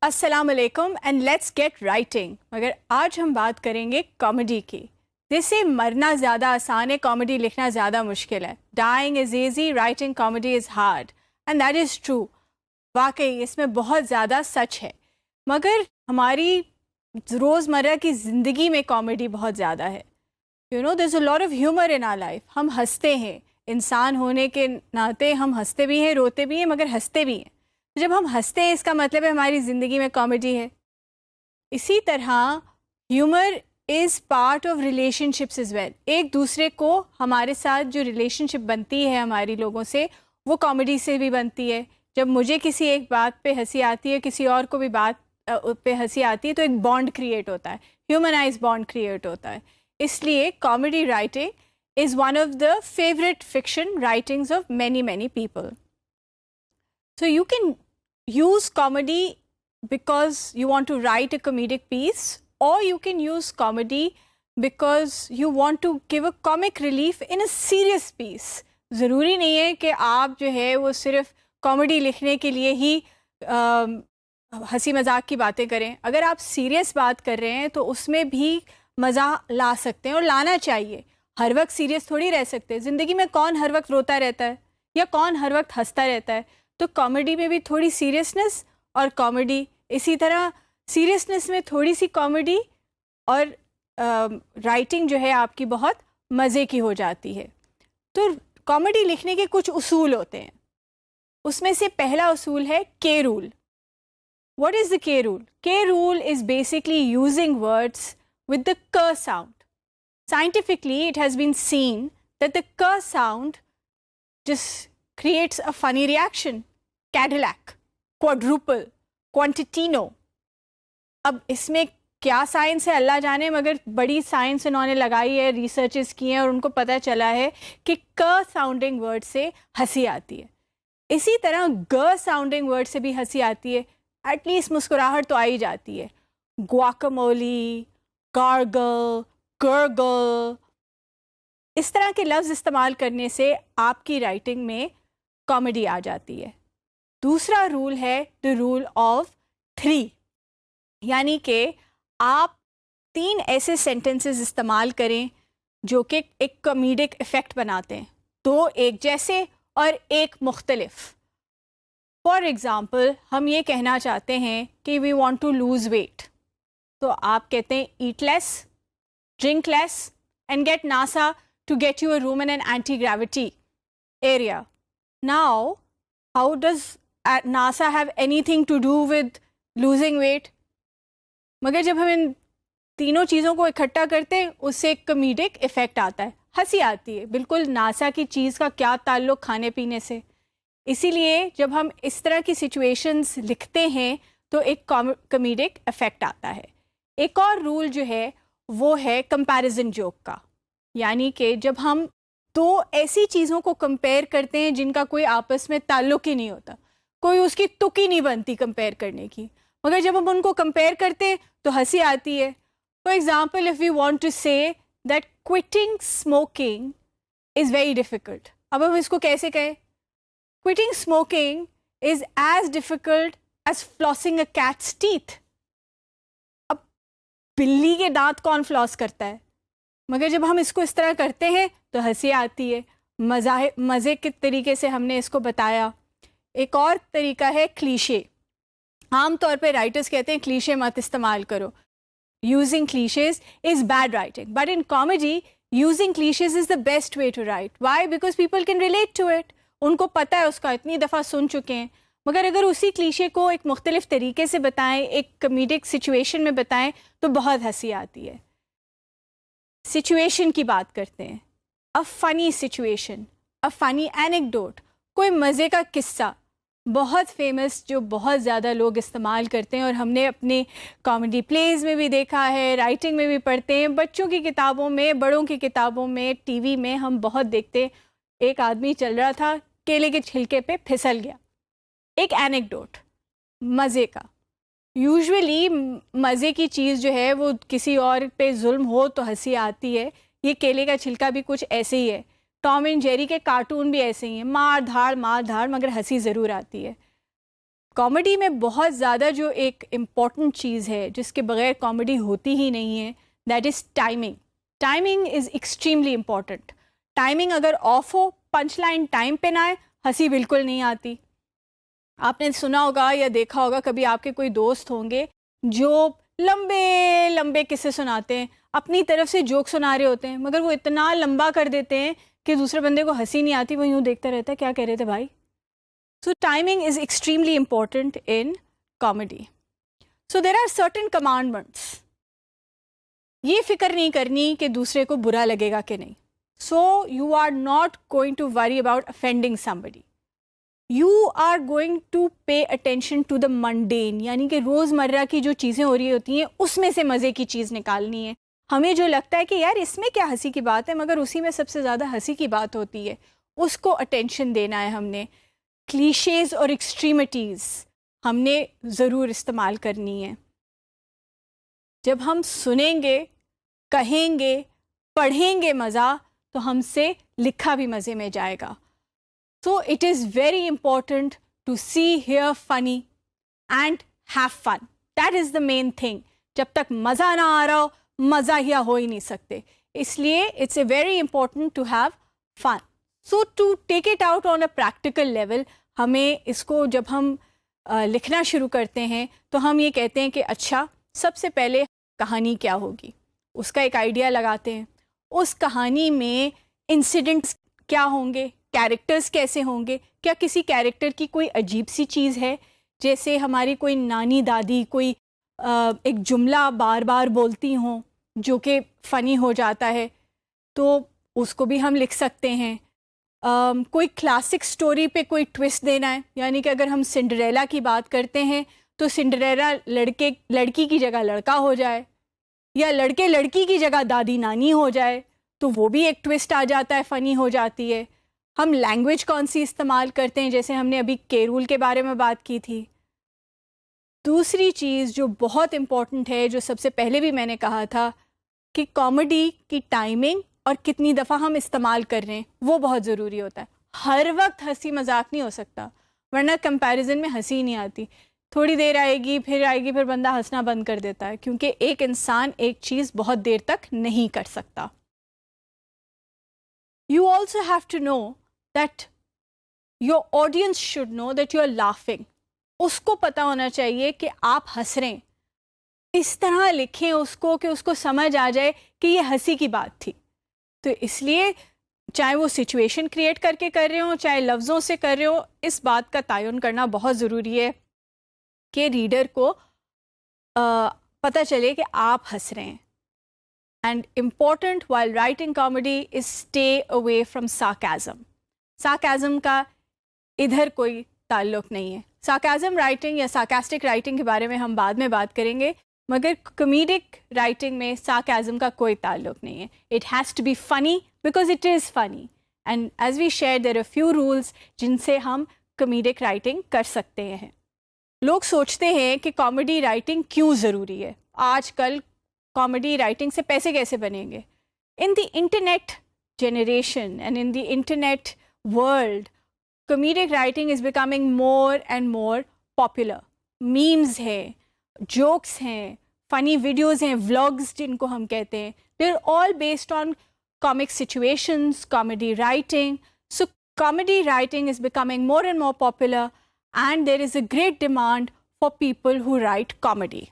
السلام علیکم and let's get writing. مگر آج ہم بات کریں گے کامیڈی کی. جیسے مرنا زیادہ آسان ہے، کامیڈی لکھنا زیادہ مشکل ہے. Dying is easy, writing comedy is hard, and that is true. واقعی اس میں بہت زیادہ سچ ہے. مگر ہماری روزمرہ کی زندگی میں کامیڈی بہت زیادہ ہے. You know there is a lot of humour in our life. ہم ہنستے ہیں، انسان ہونے کے ناطے ہم ہنستے بھی ہیں، روتے بھی ہیں، مگر ہنستے بھی ہیں. جب ہم ہنستے ہیں اس کا مطلب ہے ہماری زندگی میں کامیڈی ہے. اسی طرح humour is part of relationships as well. ایک دوسرے کو ہمارے ساتھ جو ریلیشن شپ بنتی ہے ہماری لوگوں سے، وہ کامیڈی سے بھی بنتی ہے. جب مجھے کسی ایک بات پہ ہنسی آتی ہے، کسی اور کو بھی بات پہ ہنسی آتی ہے، تو ایک بانڈ کریٹ ہوتا ہے، ہیومنائز بانڈ کریٹ ہوتا ہے. اس لیے comedy writing is one of the favourite fiction writings of many many people. So you can use comedy because you want to write a comedic piece, or you can use comedy because you want to give a comic relief in a serious piece. ضروری نہیں ہے کہ آپ جو ہے وہ صرف comedy لکھنے کے لیے ہی ہنسی مذاق کی باتیں کریں. اگر آپ سیریس بات کر رہے ہیں تو اس میں بھی مزہ لا سکتے ہیں، اور لانا چاہیے. ہر وقت سیریس تھوڑی رہ سکتے. زندگی میں کون ہر وقت روتا رہتا ہے یا کون ہر وقت ہنستا رہتا ہے؟ تو کامیڈی میں بھی تھوڑی سیریسنس اور کامیڈی، اسی طرح سیریسنس میں تھوڑی سی کامیڈی، اور رائٹنگ جو ہے آپ کی بہت مزے کی ہو جاتی ہے. تو کامیڈی لکھنے کے کچھ اصول ہوتے ہیں. اس میں سے پہلا اصول ہے کے role. What is the K rule? K rule is basically using words with the K sound. Scientifically, it has been seen that the k sound just creates a funny reaction. Cadillac, quadruple, quantitino. اب اس میں کیا science ہے اللہ جانے، مگر بڑی science انہوں نے لگائی ہے، ریسرچز کی ہیں، اور ان کو پتہ چلا ہے کہ ک ساؤنڈنگ ورڈ سے ہنسی آتی ہے. اسی طرح گ ساؤنڈنگ ورڈ سے بھی ہنسی آتی ہے. ایٹ لیسٹ مسکراہٹ تو آ ہی جاتی ہے. گواکامولی، گارگل، گرگل، اس طرح کے لفظ استعمال کرنے سے آپ کی رائٹنگ میں کامیڈی آ جاتی ہے. دوسرا رول ہے دا رول آف 3، یعنی کہ آپ 3 ایسے سینٹنسز استعمال کریں جو کہ ایک کامیڈک ایفیکٹ بناتے ہیں، 2 ایک جیسے اور 1 مختلف. فار ایگزامپل ہم یہ کہنا چاہتے ہیں کہ we want to lose weight, تو آپ کہتے ہیں eat less, drink less, and get NASA to get you a room in an anti-gravity area. Now, how does NASA have anything to do with losing weight? مگر جب ہم ان تینوں چیزوں کو اکٹھا کرتے ہیں اس سے ایک کمیڈک ایفیکٹ آتا ہے، ہنسی آتی ہے. بالکل ناسا کی چیز کا کیا تعلق کھانے پینے سے؟ اسی لیے جب ہم اس طرح کی سچویشنز لکھتے ہیں تو ایک کمیڈک ایفیکٹ آتا ہے. ایک اور رول جو ہے وہ ہے کمپیریزن جوک کا، یعنی کہ جب ہم 2 ایسی چیزوں کو کمپیئر کرتے ہیں جن کا کوئی آپس میں تعلق ہی نہیں ہوتا، کوئی اس کی تک ہی نہیں بنتی کمپیئر کرنے کی، مگر جب ہم ان کو کمپیئر کرتے ہیں تو ہنسی آتی ہے. For example if you want to say that quitting smoking is very difficult. اب ہم اس کو کیسے کہیں؟ Quitting smoking is as difficult as flossing a cat's teeth. بلی کے دانت کون فلاس کرتا ہے؟ مگر جب ہم اس کو اس طرح کرتے ہیں تو ہنسی آتی ہے. مزے کے طریقے سے ہم نے اس کو بتایا. ایک اور طریقہ ہے کلیشے. عام طور پہ رائٹرز کہتے ہیں کلیشے مت استعمال کرو. Using clichés is bad writing, but in comedy using clichés is the best way to write. Why? Because people can relate to it. ان کو پتہ ہے اس کا، اتنی دفعہ سن چکے ہیں. مگر اگر اسی کلیشے کو ایک مختلف طریقے سے بتائیں، ایک کمیڈک سچویشن میں بتائیں تو بہت ہنسی آتی ہے. سچویشن کی بات کرتے ہیں. اے فنی سچویشن، اے فنی اینیکڈوٹ، کوئی مزے کا قصہ، بہت فیمس جو بہت زیادہ لوگ استعمال کرتے ہیں، اور ہم نے اپنے کامیڈی پلیز میں بھی دیکھا ہے، رائٹنگ میں بھی پڑھتے ہیں، بچوں کی کتابوں میں، بڑوں کی کتابوں میں، ٹی وی میں ہم بہت دیکھتے ہیں. ایک آدمی چل رہا تھا، کیلے کے چھلکے پہ پھسل گیا. ایک اینیکڈوٹ مزے کا. یوزولی مزے کی چیز جو ہے وہ کسی اور پہ ظلم ہو تو ہنسی آتی ہے. یہ کیلے کا چھلکا بھی کچھ ایسے ہی ہے. ٹام اینڈ جیری کے کارٹون بھی ایسے ہی ہیں، مار دھاڑ مار دھاڑ، مگر ہنسی ضرور آتی ہے. کامیڈی میں بہت زیادہ جو ایک امپورٹنٹ چیز ہے جس کے بغیر کامیڈی ہوتی ہی نہیں ہے، that is timing. Timing is extremely important. Timing اگر آف ہو، پنچ لائن ٹائم پہ نہ آئے، ہنسی بالکل نہیں آتی. آپ نے سنا ہوگا یا دیکھا ہوگا کبھی آپ کے کوئی دوست ہوں گے جو لمبے لمبے قصے سناتے ہیں، اپنی طرف سے جوک سنا رہے ہوتے ہیں، مگر وہ اتنا لمبا کر دیتے ہیں کہ دوسرے بندے کو ہنسی نہیں آتی، وہ یوں دیکھتا رہتا ہے کیا کہہ رہے تھے بھائی. So timing is extremely important in comedy. So there are certain commandments. یہ فکر نہیں کرنی کہ دوسرے کو برا لگے گا کہ نہیں. So you are not going to worry about offending somebody. You are going to pay attention to the mundane. یعنی کہ روز مرہ کی جو چیزیں ہو رہی ہوتی ہیں اس میں سے مزے کی چیز نکالنی ہے. ہمیں جو لگتا ہے کہ یار اس میں کیا ہنسی کی بات ہے، مگر اسی میں سب سے زیادہ ہنسی کی بات ہوتی ہے، اس کو اٹینشن دینا ہے ہم نے. کلیشیز اور ایکسٹریمٹیز ہم نے ضرور استعمال کرنی ہے. جب ہم سنیں گے، کہیں گے، پڑھیں گے مزہ، تو ہم سے لکھا بھی مزے میں جائے گا. So it is very important to see here funny and have fun. That is the main thing. جب تک مزہ نہ آ رہا ہو، مزہ ہی ہو ہی نہیں سکتے. اس لیے it's a very important to have fun. So to take it out on a practical level, ہمیں اس کو جب ہم لکھنا شروع کرتے ہیں تو ہم یہ کہتے ہیں کہ اچھا سب سے پہلے کہانی کیا ہوگی، اس کا ایک آئیڈیا لگاتے ہیں. اس کہانی میں انسیڈنٹس کیا ہوں گے، کیریکٹرز کیسے ہوں گے، کیا کسی کیریکٹر کی کوئی عجیب سی چیز ہے، جیسے ہماری کوئی نانی دادی کوئی ایک جملہ بار بار بولتی ہوں جو کہ فنی ہو جاتا ہے، تو اس کو بھی ہم لکھ سکتے ہیں. کوئی کلاسک سٹوری پہ کوئی ٹوسٹ دینا ہے، یعنی کہ اگر ہم سنڈریلا کی بات کرتے ہیں تو سنڈریلا لڑکی کی جگہ لڑکا ہو جائے، یا لڑکی کی جگہ دادی نانی ہو جائے، تو وہ بھی ایک ٹوسٹ آ جاتا ہے، فنی ہو جاتی ہے. ہم لینگویج کون سی استعمال کرتے ہیں، جیسے ہم نے ابھی کیرول کے بارے میں بات کی تھی. دوسری چیز جو بہت امپورٹنٹ ہے، جو سب سے پہلے بھی میں نے کہا تھا، کہ کامیڈی کی ٹائمنگ اور کتنی دفعہ ہم استعمال کر رہے ہیں وہ بہت ضروری ہوتا ہے. ہر وقت ہنسی مذاق نہیں ہو سکتا، ورنہ کمپیریزن میں ہنسی نہیں آتی. تھوڑی دیر آئے گی پھر بندہ ہنسنا بند کر دیتا ہے، کیونکہ ایک انسان ایک چیز بہت دیر تک نہیں کر سکتا. You also have to know that your audience should know that you are laughing. اس کو پتا ہونا چاہیے کہ آپ ہنس رہے ہیں. اس طرح لکھیں اس کو کہ اس کو سمجھ آ جائے کہ یہ ہنسی کی بات تھی. تو اس لیے چاہے وہ سچویشن کریٹ کر کے کر رہے ہوں، چاہے لفظوں سے کر رہے ہوں، اس بات کا تعین کرنا بہت ضروری ہے کہ ریڈر کو پتہ چلے کہ آپ ہنس رہے ہیں. And important while writing comedy is stay away from sarcasm. Sarcasm کا ادھر کوئی تعلق نہیں ہے. سارکازم رائٹنگ یا سارکاسٹک رائٹنگ کے بارے میں ہم بعد میں بات کریں گے، مگر کمیڈک رائٹنگ میں سارکازم کا کوئی تعلق نہیں ہے. It has to be funny because it is funny. And as we share there are few rules جن سے ہم کمیڈک رائٹنگ کر سکتے ہیں. لوگ سوچتے ہیں کہ کامیڈی رائٹنگ کیوں ضروری ہے، آج کل کامیڈی رائٹنگ سے پیسے کیسے بنیں گے. In the internet generation and in the internet world, comedic writing is becoming more and more popular. Memes ہیں، جوکس ہیں، فنی ویڈیوز ہیں، ولاگز جن کو ہم کہتے ہیں، they are all based on comic situations, comedy writing. So comedy writing is becoming more and more popular, and there is a great demand for people who write comedy.